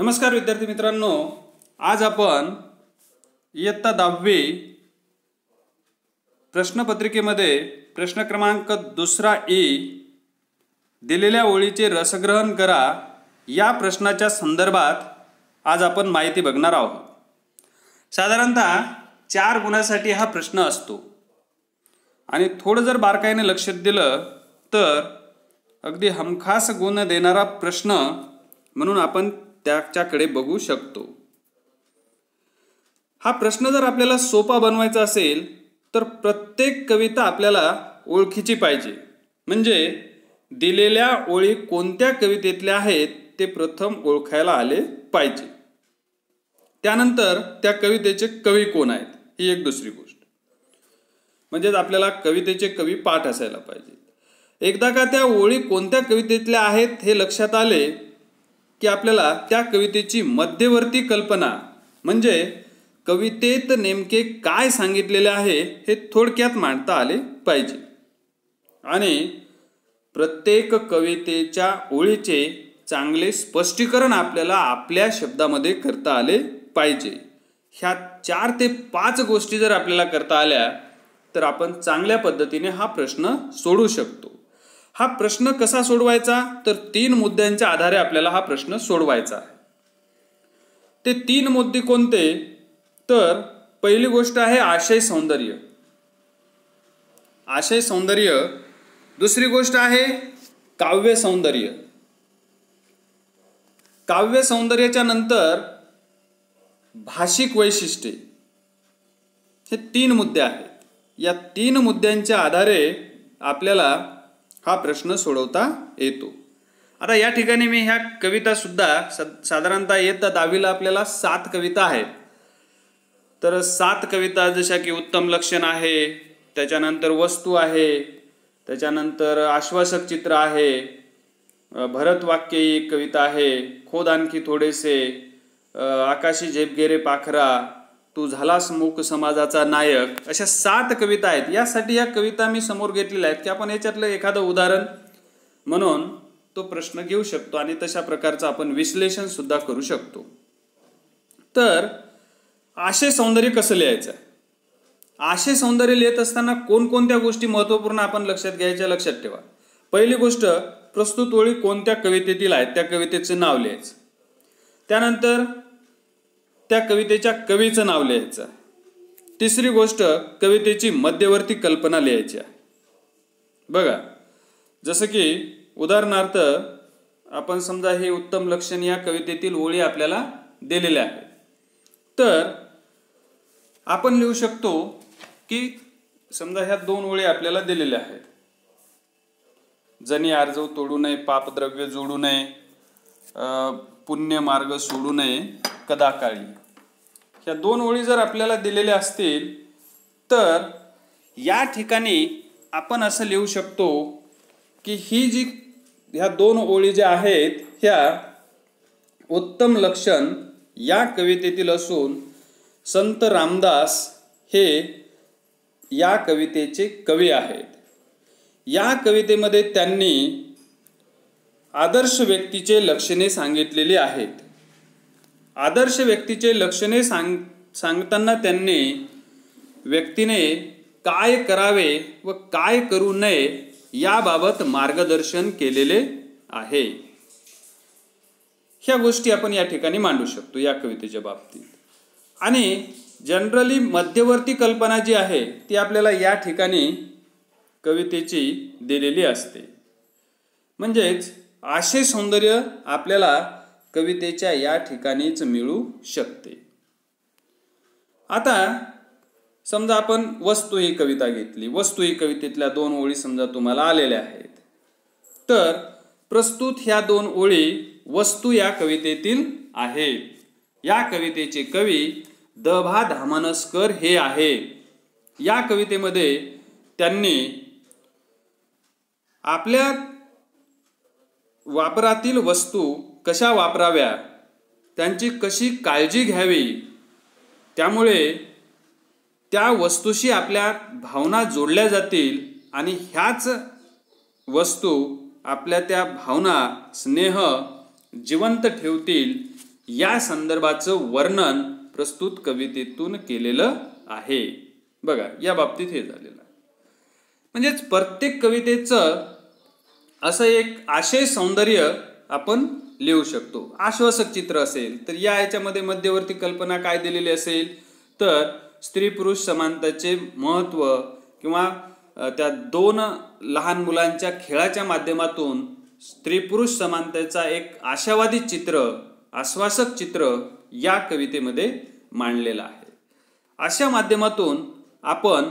नमस्कार विद्यार्थी मित्रांनो, आज आपण इयत्ता 10वी प्रश्नपत्रिकेमध्ये प्रश्न क्रमांक 2 ए दिलेल्या ओळीचे रसग्रहण करा या प्रश्नाच्या संदर्भात आज आपण माहिती बघणार आहोत। साधारणतः 4 गुणांसाठी हा प्रश्न असतो आणि थोडं जर बारकाईने लक्ष दिलं तर अगदी हमखास गुण देणारा प्रश्न म्हणून आपण त्याच्याकडे बघू शकतो। हा प्रश्न जर आपल्याला सोपा बनवायचा असेल तर प्रत्येक कविता आपल्याला ओळखीची पाहिजे, म्हणजे दिलेल्या ओळी कोणत्या कवितेतल्या आहेत ते प्रथम ओळखायला आले पाहिजे। त्यानंतर त्या कवितेचे कवी कोण आहेत ही एक दुसरी गोष्ट, म्हणजे आपल्याला कवितेचे कवी पाठ असायला पाहिजे। एकदा का त्या ओळी कोणत्या कवितेतल्या आहेत हे लक्षात आले की आपल्याला त्या कवितेची मध्यवर्ती कल्पना, म्हणजे कवितेत नेमके काय सांगितलेले आहे हे थोडक्यात मांडता आले पाहिजे आणि प्रत्येक कवितेच्या ओळीचे चांगले स्पष्टीकरण आपल्याला आपल्या शब्दामध्ये करता आले पाहिजे। ह्या 4 ते 5 गोष्टी जर आपल्याला करता आल्या तर आपण चांगल्या पद्धतीने हा प्रश्न सोडवू शकतो। हा प्रश्न कसा सोडवायचा तर 3 मुद्द्यांच्या आधारे आपल्याला हा प्रश्न सोडवायचा आहे। ते 3 मुद्दे कोणते तर पहिली गोष्ट आहे आशय सौंदर्य। आशय सौंदर्य, दुसरी गोष्ट आहे काव्य सौंदर्य। काव्य सौंदर्याच्या नंतर भाषिक वैशिष्ट्ये, हे 3 मुद्दे आहेत। या 3 मुद्द्यांच्या आधारे आपल्याला हा प्रश्न सोडवता येतो। आता या ठिकाणी मी ह्या कविता सुद्धा साधारणतः इयत्ता 10वीला आपल्याला 7 कविता आहेत। तर 7 कविता जशा की उत्तम लक्षण आहे, त्याच्यानंतर वस्तू आहे, त्याच्यानंतर आश्वासक चित्र आहे, भरत वाक्य एक कविता आहे, खोद आणखी थोडेसे, आकाशी झेपगेरे पाखरा, तू झालास मूक समाजाचा नायक, अशा 7 कविता आहेत। यासाठी या कविता मी समोर घेतलेल्या आहेत की आपण याच्यातलं एखादं उदाहरण म्हणून तो प्रश्न घेऊ शकतो आणि तशा प्रकारचं आपण विश्लेषण सुद्धा करू शकतो। तर आशय सौंदर्य कसं लिहायचं? आशय सौंदर्य लिहित असताना कोणकोणत्या गोष्टी महत्त्वपूर्ण आपण लक्षात घ्यायच्या लक्षात ठेवा। पहिली गोष्ट, प्रस्तुत ओळी कोणत्या कवितेतील आहेत त्या कवितेचे नाव लिहायचं। त्यानंतर त्या कवितेच्या कवीचं नाव लिहायचं। तिसरी गोष्ट, कवितेची मध्यवर्ती कल्पना लिहायची आहे। बघा, जसं की उदाहरणार्थ आपण समजा हे उत्तम लक्षण या कवितेतील ओळी आपल्याला दिलेल्या आहेत, तर आपण लिहू शकतो की समजा ह्या 2 ओळी आपल्याला दिलेल्या आहेत, जनी आर्जव तोडू नये, पापद्रव्य जोडू नये, पुण्य मार्ग सोडू नये कदाकाळी। ह्या 2 ओळी जर आपल्याला दिलेल्या असतील तर या ठिकाणी आपण असं लिहू शकतो की ह्या 2 ओळी ज्या आहेत ह्या उत्तम लक्षण या कवितेतील असून संत रामदास हे या कवितेचे कवी आहेत। या कवितेमध्ये त्यांनी आदर्श व्यक्तीचे लक्षणे सांगितलेली आहेत। आदर्श व्यक्तीचे लक्षणे सांगताना त्यांनी व्यक्तीने काय करावे व काय करू नये याबाबत मार्गदर्शन केलेले आहे। ह्या गोष्टी आपण या ठिकाणी मांडू शकतो या कवितेच्या बाबतीत। आणि जनरली मध्यवर्ती कल्पना जी आहे ती आपल्याला या ठिकाणी कवितेची दिलेली असते, म्हणजेच आशय सौंदर्य आपल्याला कवितेच्या या ठिकाणीच मिळू शकते। आता समजा आपण वस्तू ही कविता घेतली, वस्तू ही कवितेतल्या 2 ओळी समजा तुम्हाला आलेल्या आहेत, तर प्रस्तुत ह्या 2 ओळी वस्तू या कवितेतील आहेत। या कवितेचे कवी द भा धामनसकर हे आहेत। या कवितेमध्ये त्यांनी आपल्या वापरातील वस्तू कशा वापराव्या, त्यांची कशी काळजी घ्यावी, त्यामुळे त्या वस्तूशी आपल्या भावना जोडल्या जातील आणि ह्याच वस्तू आपल्या त्या भावना, स्नेह जिवंत ठेवतील या संदर्भाचं वर्णन प्रस्तुत कवितेतून केलेलं आहे. बघा, या बाबतीत हे झालेलं आहे. म्हणजेच प्रत्येक कवितेचं असं एक आशय सौंदर्य आपण लिहू शकतो. आश्वासक चित्र असेल तर या याच्यामध्ये मध्यवर्ती कल्पना काय दिलेली असेल तर स्त्री पुरुष समानतेचे महत्त्व किंवा त्या दोन लहान मुलांच्या खेळाच्या माध्यमातून स्त्री पुरुष समानतेचा एक आशावादी चित्र, आश्वासक चित्र या कवितेमध्ये मांडलेलं आहे. अशा माध्यमातून आपण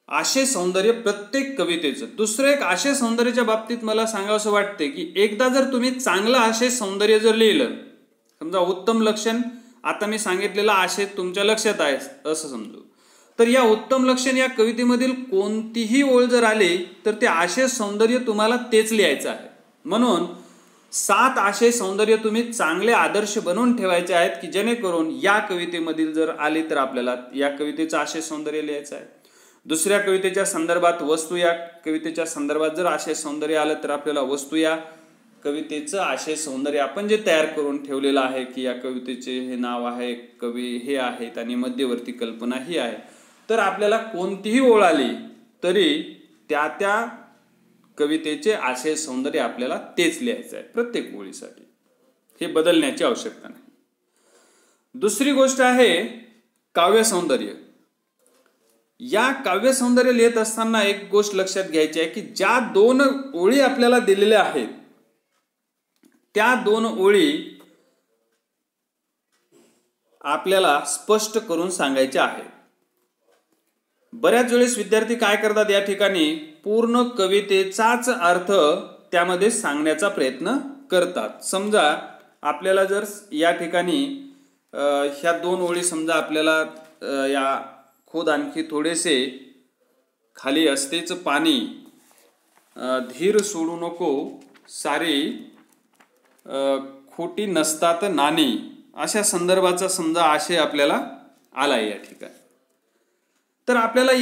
आशय सौंदर्य प्रत्येक कवितेचं. दुसरं एक आशय सौंदर्याच्या बाबतीत मला सांगावंसं वाटते की एकदा जर तुम्ही चांगलं आशय सौंदर्य जर लिहिलं, समजा उत्तम लक्षण, आता मी सांगितलेला आशय तुमच्या लक्षात आहे असं समजू, तर या उत्तम लक्षण या कवितेमधील कोणतीही ओळ जर आली तर ते आशय सौंदर्य तुम्हाला तेच लिहायचं आहे. म्हणून 7 आशय सौंदर्य तुम्ही चांगले आदर्श बनवून ठेवायचे आहेत की जेणेकरून या कवितेमधील जर आले तर आपल्याला या कवितेचं आशय सौंदर्य लिहायचं आहे. दुसऱ्या कवितेच्या संदर्भात वस्तू या कवितेच्या संदर्भात जर आशय सौंदर्य आलं तर आपल्याला वस्तू या कवितेचं आशय सौंदर्य आपण जे तयार करून ठेवलेलं आहे की या कवितेचे हे नाव आहे, कवी हे आहेत आणि मध्यवर्ती कल्पना ही आहे, तर आपल्याला कोणतीही ओळ आली तरी त्या कवितेचे आशय सौंदर्य आपल्याला तेच लिहायचं आहे प्रत्येक ओळीसाठी. हे बदलण्याची आवश्यकता नाही. दुसरी गोष्ट आहे काव्य सौंदर्य. या काव्य सौंदर्य लिहित असताना एक गोष्ट लक्षात घ्यायची आहे की ज्या 2 ओळी आपल्याला दिलेल्या आहेत त्या 2 ओळी आपल्याला स्पष्ट करून सांगायच्या आहेत. बऱ्याच वेळेस विद्यार्थी काय करतात, या ठिकाणी पूर्ण कवितेचाच अर्थ त्यामध्ये सांगण्याचा प्रयत्न करतात. समजा आपल्याला जर या ठिकाणी ह्या 2 ओळी समजा आपल्याला या खुद आणखी थोडेसे खाली असतेच पाणी, धीर सोडू नको सारी खोटी नसतात नाणी, अशा संदर्भाचा समजा आशय आपल्याला आला या ठिकाणी, तर आपल्याला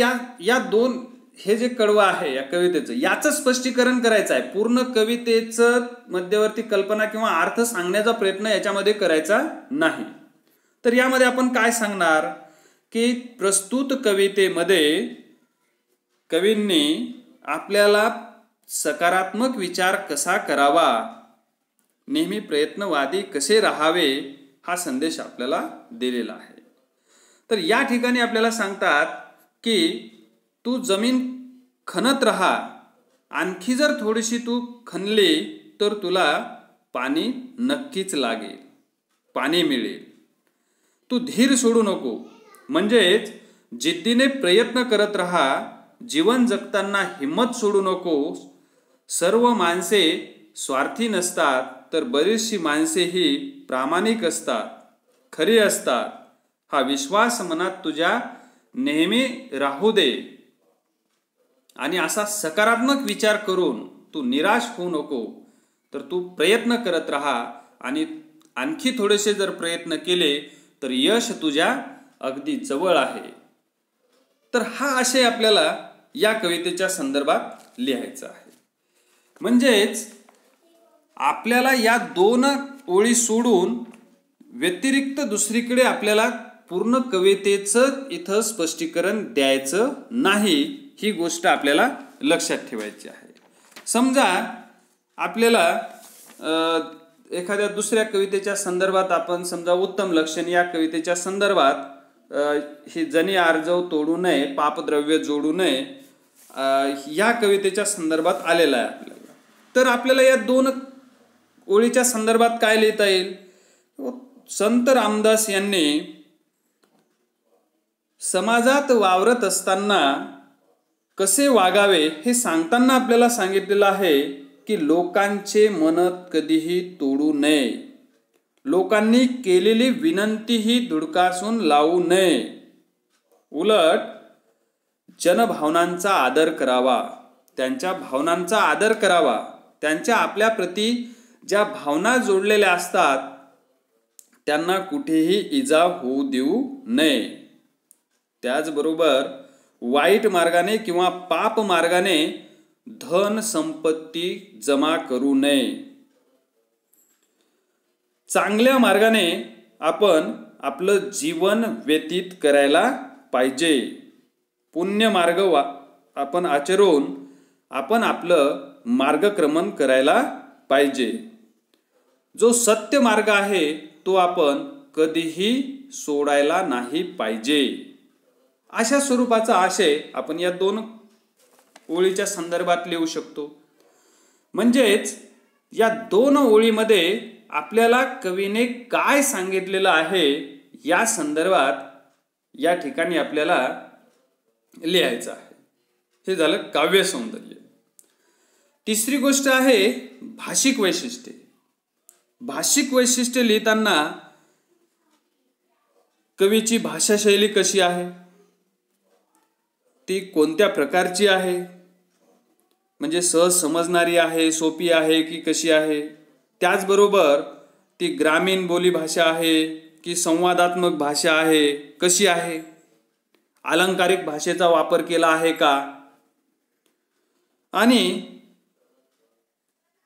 या 2 हे जे कडवं आहे या कवितेचं याचं स्पष्टीकरण करायचं आहे. पूर्ण कवितेचं मध्यवर्ती कल्पना किंवा अर्थ सांगण्याचा प्रयत्न याच्यामध्ये करायचा नाही. तर यामध्ये आपण काय सांगणार की प्रस्तुत कवितेमध्ये कवींनी आपल्याला सकारात्मक विचार कसा करावा, नेहमी प्रयत्नवादी कसे राहावे, हा संदेश आपल्याला दिलेला आहे. तर या ठिकाणी आपल्याला सांगतात की तू जमीन खणत राहा, आणखी जर थोडीशी तू खणली तर तुला पाणी नक्कीच लागेल, पाणी मिळेल. तू धीर सोडू नको, म्हणजेच जिद्दीने प्रयत्न करत राहा, जीवन जगताना हिम्मत सोडू नको. सर्व माणसे स्वार्थी नसतात तर बरीचशी माणसे ही प्रामाणिक असतात, खरी असतात. हा विश्वास मनात तुझ्या नेहमी राहू दे आणि असा सकारात्मक विचार करून तू निराश होऊ नको, तर तू प्रयत्न करत राहा आणि आणखी थोडेसे जर प्रयत्न केले तर यश तुझ्या अगदी जवळ आहे. तर हा आशय आपल्याला या कवितेच्या संदर्भात लिहायचा आहे. म्हणजेच आपल्याला या 2 ओळी सोडून व्यतिरिक्त दुसरीकडे आपल्याला पूर्ण कवितेचं इथं स्पष्टीकरण द्यायचं नाही, ही गोष्ट आपल्याला लक्षात ठेवायची आहे. समजा आपल्याला एखाद्या दुसऱ्या कवितेच्या संदर्भात आपण समजा उत्तम लक्षण या कवितेच्या संदर्भात ही जनी आर्जव तोडू नये, पापद्रव्य जोडू नये, या कवितेच्या संदर्भात आलेला आहे आपल्याला. तर आपल्याला या 2 ओळीच्या संदर्भात काय लिहिता येईल. संत रामदास यांनी समाजात वावरत असताना कसे वागावे हे सांगताना आपल्याला सांगितलेलं आहे की लोकांचे मन कधीही तोडू नये, लोकांनी केलेली विनंतीही धुडकासून लावू नये, उलट जनभावनांचा आदर करावा, त्यांच्या भावनांचा आदर करावा. त्यांच्या आपल्या प्रती ज्या भावना जोडलेल्या असतात त्यांना कुठेही इजा होऊ देऊ नये. त्याचबरोबर वाईट मार्गाने किंवा पाप मार्गाने धन संपत्ती जमा करू नये. चांगल्या मार्गाने आपण आपलं जीवन व्यतीत करायला पाहिजे. पुण्य मार्ग आपण आचरून आपण आपलं मार्गक्रमण करायला पाहिजे. जो सत्य मार्ग आहे तो आपण कधीही सोडायला नाही पाहिजे. अशा स्वरूपाचा आशय आपण या 2 ओळीच्या संदर्भात लिहू शकतो. म्हणजेच या 2 ओळीमध्ये आपल्याला कवीने काय सांगितलेलं आहे या संदर्भात या ठिकाणी आपल्याला लिहायचं आहे. हे झालं काव्य सौंदर्य. तिसरी गोष्ट आहे भाषिक वैशिष्ट्ये. भाषिक वैशिष्ट्ये लिहिताना कवीची भाषाशैली कशी आहे, ती कोणत्या प्रकारची आहे, म्हणजे सहज समजणारी आहे, सोपी आहे की कशी आहे. त्याचबरोबर ती ग्रामीण बोली भाषा आहे की संवादात्मक भाषा आहे, कशी आहे, अलंकारिक भाषेचा वापर केला आहे का, आणि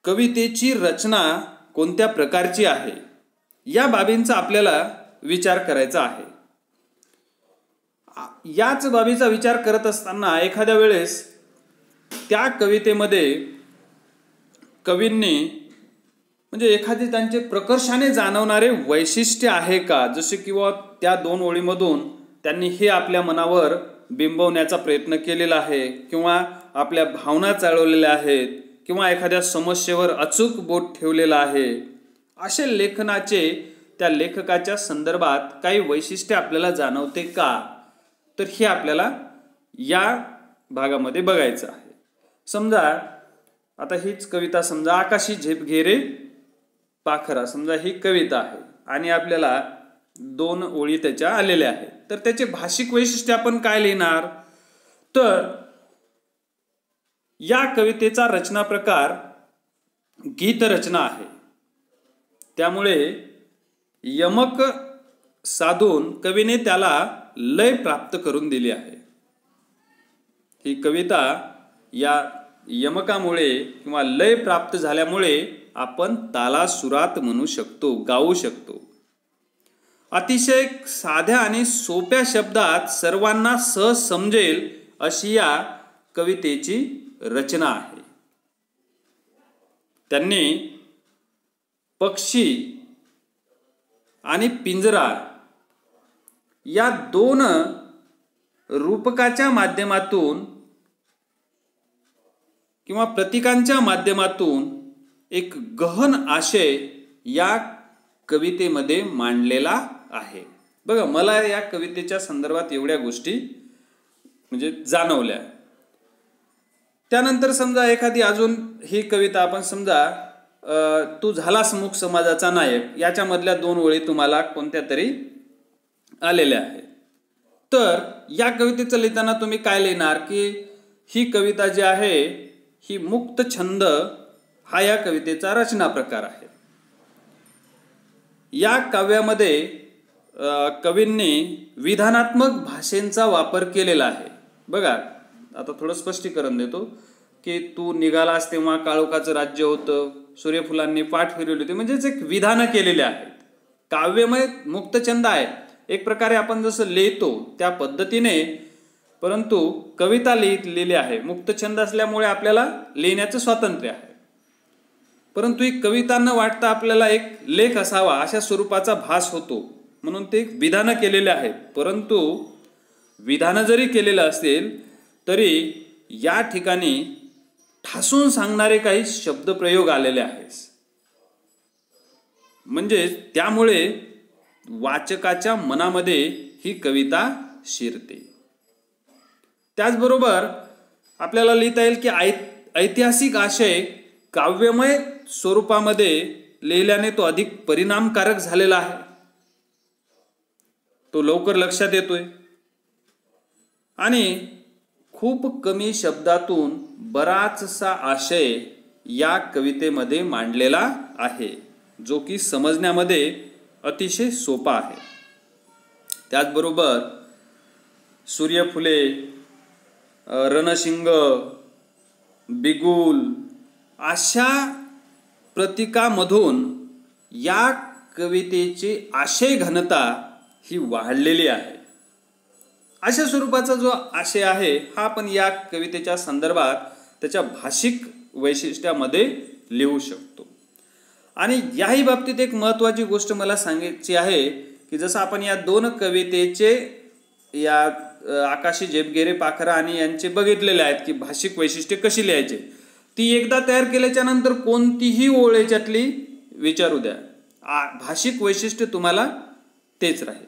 कवितेची रचना कोणत्या प्रकारची आहे, या बाबींचा आपल्याला विचार करायचा आहे. याच बाबीचा विचार करत असताना एखाद्या वेळेस त्या कवितेमध्ये कवींनी म्हणजे एखादे त्यांचे प्रकर्षाने जाणवणारे वैशिष्ट्य आहे का, जसे किंवा त्या 2 ओळीमधून त्यांनी हे आपल्या मनावर बिंबवण्याचा प्रयत्न केलेला आहे, किंवा आपल्या भावना चालवलेल्या आहेत, किंवा एखाद्या समस्येवर अचूक बोट ठेवलेला आहे. असे लेखनाचे त्या लेखकाच्या संदर्भात काही वैशिष्ट्य आपल्याला जाणवते का, तर हे आपल्याला या भागामध्ये बघायचं आहे. समजा आता हीच कविता, समजा आकाशी झेप घे रे पाखरा, समजा ही कविता आहे आणि आपल्याला 2 ओळी त्याच्या आलेल्या आहेत. तर त्याचे भाषिक वैशिष्ट्य आपण काय लिहिणार, तर या कवितेचा रचना प्रकार गीत रचना आहे. त्यामुळे यमक साधून कवीने त्याला लय प्राप्त करून दिली आहे. ही कविता या यमकामुळे किंवा लय प्राप्त झाल्यामुळे आपण तालासुरात म्हणू शकतो, गाऊ शकतो. अतिशय साध्या आणि सोप्या शब्दात सर्वांना सहज समजेल अशी या कवितेची रचना आहे. त्यांनी पक्षी आणि पिंजरा या 2 रूपकाच्या माध्यमातून किंवा प्रतीकांच्या माध्यमातून एक गहन आशय या कवितेमध्ये मांडलेला आहे. बघा, मला या कवितेच्या संदर्भात एवढ्या गोष्टी म्हणजे जाणवल्या. त्यानंतर समजा एखादी अजून ही कविता आपण समजा तू झालास मूक समाजाचा नायक, याच्यामधल्या 2 ओळी तुम्हाला कोणत्या तरी आलेल्या आहेत. तर या कवितेचं लिहिताना तुम्ही काय लिहिणार की ही कविता जी आहे ही मुक्त छंद हा या कवितेचा रचना प्रकार आहे. या काव्यामध्ये कवींनी विधानात्मक भाषेंचा वापर केलेला आहे. बघा, आता थोडं स्पष्टीकरण देतो की तू निघालास तेव्हा काळोखाचं राज्य होतं, सूर्यफुलांनी पाठ फिरवली होती, म्हणजेच एक विधानं केलेले आहेत. काव्यमय मुक्तछंद आहे एक प्रकारे, आपण जसं लिहितो त्या पद्धतीने, परंतु कविता लिहिलेली आहे. मुक्तछंद असल्यामुळे आपल्याला लिहिण्याचं स्वातंत्र्य आहे, परंतु ही कविता न वाटता आपल्याला एक लेख असावा अशा स्वरूपाचा भास होतो, म्हणून ते विधानं केलेले आहेत. परंतु विधानं जरी केलेलं असेल तरी या ठिकाणी ठासून सांगणारे काही शब्दप्रयोग आलेले आहेत, म्हणजे त्यामुळे वाचकाच्या मनामध्ये ही कविता शिरते. त्याचबरोबर आपल्याला लिहिता येईल की ऐतिहासिक आशय काव्यमय स्वरूपामध्ये लिहिल्याने तो अधिक परिणामकारक झालेला आहे, तो लवकर लक्षात येतोय आणि खूप कमी शब्दातून बराचसा आशय या कवितेमध्ये मांडलेला आहे, जो की समजण्यामध्ये अतिशय सोपा आहे. त्याचबरोबर सूर्यफुले, रणशिंग, बिगुल अशा प्रतीकामधून या कवितेची आशय घनता ही वाढलेली आहे. अशा स्वरूपाचा जो आशय आहे हा आपण या कवितेच्या संदर्भात त्याच्या भाषिक वैशिष्ट्यामध्ये लिहू शकतो. आणि याही बाबतीत एक महत्त्वाची गोष्ट मला सांगायची आहे की जसं आपण या दोन कवितेचे या आकाशी झेपगेरे पाखरा आणि यांचे बघितलेले आहेत की भाषिक वैशिष्ट्ये कशी लिहायचे. ती एकदा तयार केल्याच्या नंतर कोणतीही ओळ याच्यातली विचारू द्या, भाषिक वैशिष्ट्य तुम्हाला तेच राहील.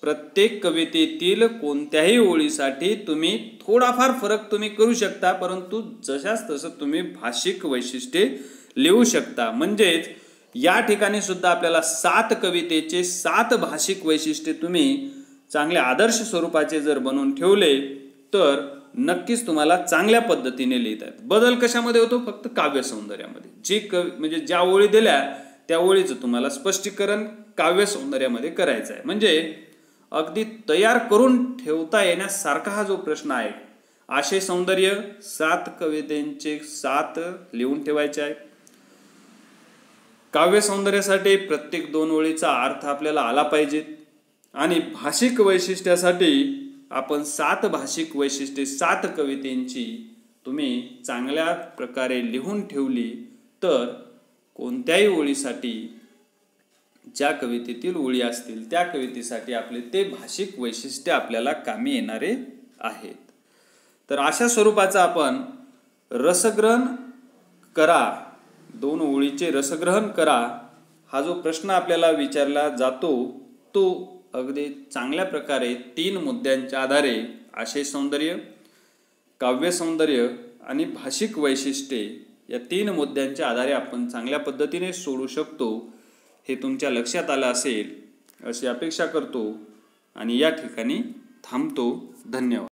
प्रत्येक कवितेतील कोणत्याही ओळीसाठी तुम्ही थोडाफार फरक तुम्ही करू शकता, परंतु जशाच तसं तुम्ही भाषिक वैशिष्ट्ये लिहू शकता. म्हणजेच या ठिकाणी सुद्धा आपल्याला 7 कवितेचे 7 भाषिक वैशिष्ट्ये तुम्ही चांगले आदर्श स्वरूपाचे जर बनवून ठेवले तर नक्कीच तुम्हाला चांगल्या पद्धतीने लिहिता येतं. बदल कशामध्ये होतो? फक्त काव्य सौंदर्यामध्ये. म्हणजे ज्या ओळी दिल्या त्या ओळीचं तुम्हाला स्पष्टीकरण काव्य सौंदर्यामध्ये करायचं आहे. म्हणजे अगदी तयार करून ठेवता येण्यासारखा हा जो प्रश्न आहे. आशय सौंदर्य 7 कवितेचे 7 लिहून ठेवायचे आहे. काव्य सौंदर्यासाठी प्रत्येक 2 ओळीचा अर्थ आपल्याला आला पाहिजे. आणि भाषिक वैशिष्ट्यासाठी आपण 7 भाषिक वैशिष्ट्ये 7 कवितेंची तुम्ही चांगल्या प्रकारे लिहून ठेवली तर कोणत्याही ओळीसाठी ज्या कवितेतील ओळी असतील त्या कवितेसाठी आपले ते भाषिक वैशिष्ट्य आपल्याला कामी येणारे आहेत. तर अशा स्वरूपाचा आपण रसग्रहण करा, 2 ओळीचे रसग्रहण करा हा जो प्रश्न आपल्याला विचारला जातो तो अगदी चांगल्या प्रकारे 3 मुद्द्यांच्या आधारे आशय सौंदर्य, काव्य सौंदर्य आणि भाषिक वैशिष्ट्ये या 3 मुद्द्यांच्या आधारे आपण चांगल्या पद्धतीने सोडू शकतो. हे तुमच्या लक्षात आलं असेल अशी अपेक्षा करतो आणि या ठिकाणी थांबतो. धन्यवाद.